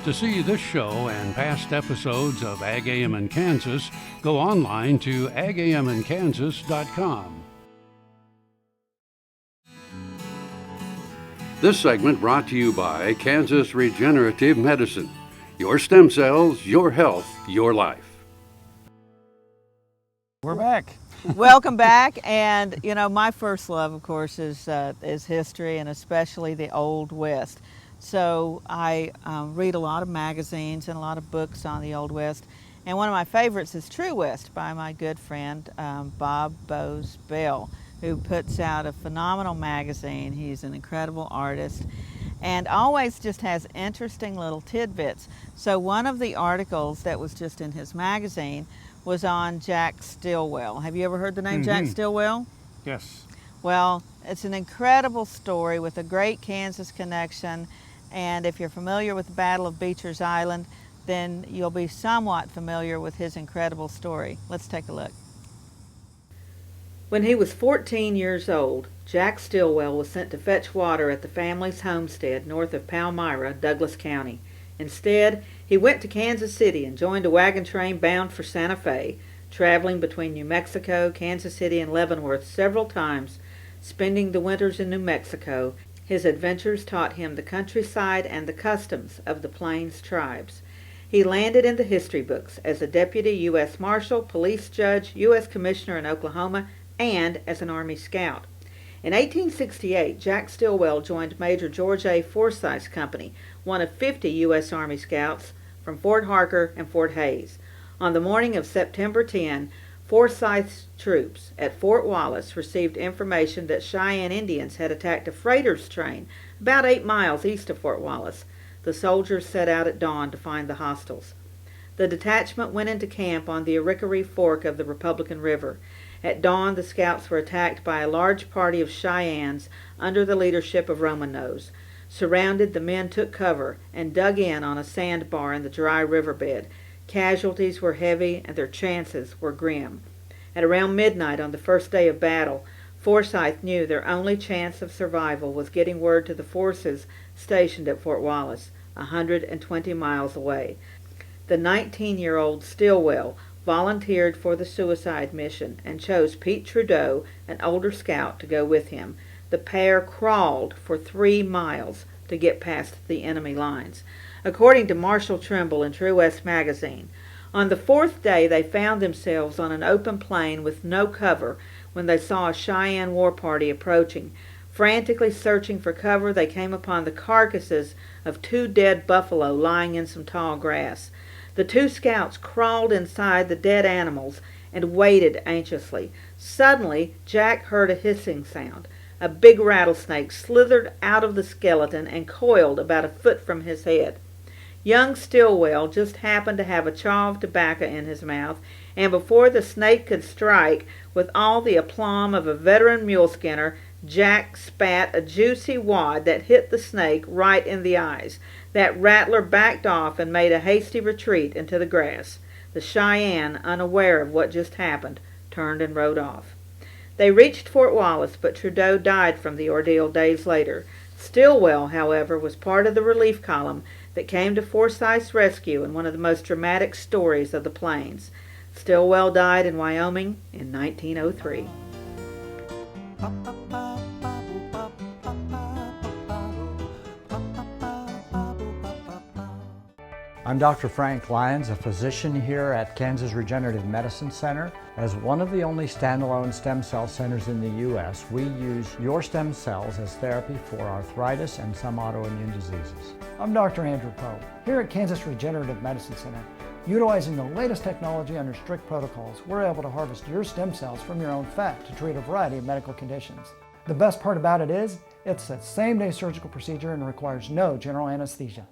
To see this show and past episodes of Ag AM in Kansas, go online to agaminkansas.com. This segment brought to you by Kansas Regenerative Medicine. Your stem cells, your health, your life. We're back. Welcome back, and you know, my first love, of course, is history, and especially the Old West. So I read a lot of magazines and a lot of books on the Old West, and one of my favorites is True West by my good friend Bob Bose Bell, who puts out a phenomenal magazine. He's an incredible artist and always just has interesting little tidbits. So one of the articles that was just in his magazine was on Jack Stilwell. Have you ever heard the name Jack Stilwell? Yes. Well, it's an incredible story with a great Kansas connection, and if you're familiar with the Battle of Beecher's Island, then you'll be somewhat familiar with his incredible story. Let's take a look. When he was 14 years old, Jack Stilwell was sent to fetch water at the family's homestead north of Palmyra, Douglas County. Instead, he went to Kansas City and joined a wagon train bound for Santa Fe, traveling between New Mexico, Kansas City, and Leavenworth several times. Spending the winters in New Mexico, his adventures taught him the countryside and the customs of the Plains tribes. He landed in the history books as a deputy U.S. Marshal, police judge, U.S. Commissioner in Oklahoma, and as an Army Scout. In 1868, Jack Stilwell joined Major George A. Forsyth's company, one of 50 U.S. Army Scouts from Fort Harker and Fort Hays. On the morning of September 10, Forsyth's troops at Fort Wallace received information that Cheyenne Indians had attacked a freighter's train about 8 miles east of Fort Wallace. The soldiers set out at dawn to find the hostiles. The detachment went into camp on the Arickaree Fork of the Republican River. At dawn, the scouts were attacked by a large party of Cheyennes under the leadership of Roman Nose. Surrounded, the men took cover and dug in on a sandbar in the dry riverbed. Casualties were heavy and their chances were grim. At around midnight on the first day of battle, Forsyth knew their only chance of survival was getting word to the forces stationed at Fort Wallace, 120 miles away. The 19-year-old Stilwell volunteered for the suicide mission and chose Pete Trudeau, an older scout, to go with him. The pair crawled for 3 miles to get past the enemy lines. According to Marshall Trimble in True West magazine, on the 4th day they found themselves on an open plain with no cover when they saw a Cheyenne war party approaching. Frantically searching for cover, they came upon the carcasses of 2 dead buffalo lying in some tall grass. The 2 scouts crawled inside the dead animals and waited anxiously. Suddenly, Jack heard a hissing sound. A big rattlesnake slithered out of the skeleton and coiled about a foot from his head. Young Stilwell just happened to have a chaw of tobacco in his mouth, and before the snake could strike, with all the aplomb of a veteran mule skinner, Jack spat a juicy wad that hit the snake right in the eyes. That rattler backed off and made a hasty retreat into the grass. The Cheyenne, unaware of what just happened, turned and rode off. They reached Fort Wallace, but Trudeau died from the ordeal days later. Stillwell, however, was part of the relief column that came to Forsyth's rescue in one of the most dramatic stories of the Plains. Stillwell died in Wyoming in 1903. I'm Dr. Frank Lyons, a physician here at Kansas Regenerative Medicine Center. As one of the only standalone stem cell centers in the U.S., we use your stem cells as therapy for arthritis and some autoimmune diseases. I'm Dr. Andrew Poe, here at Kansas Regenerative Medicine Center. Utilizing the latest technology under strict protocols, we're able to harvest your stem cells from your own fat to treat a variety of medical conditions. The best part about it is, it's a same-day surgical procedure and requires no general anesthesia.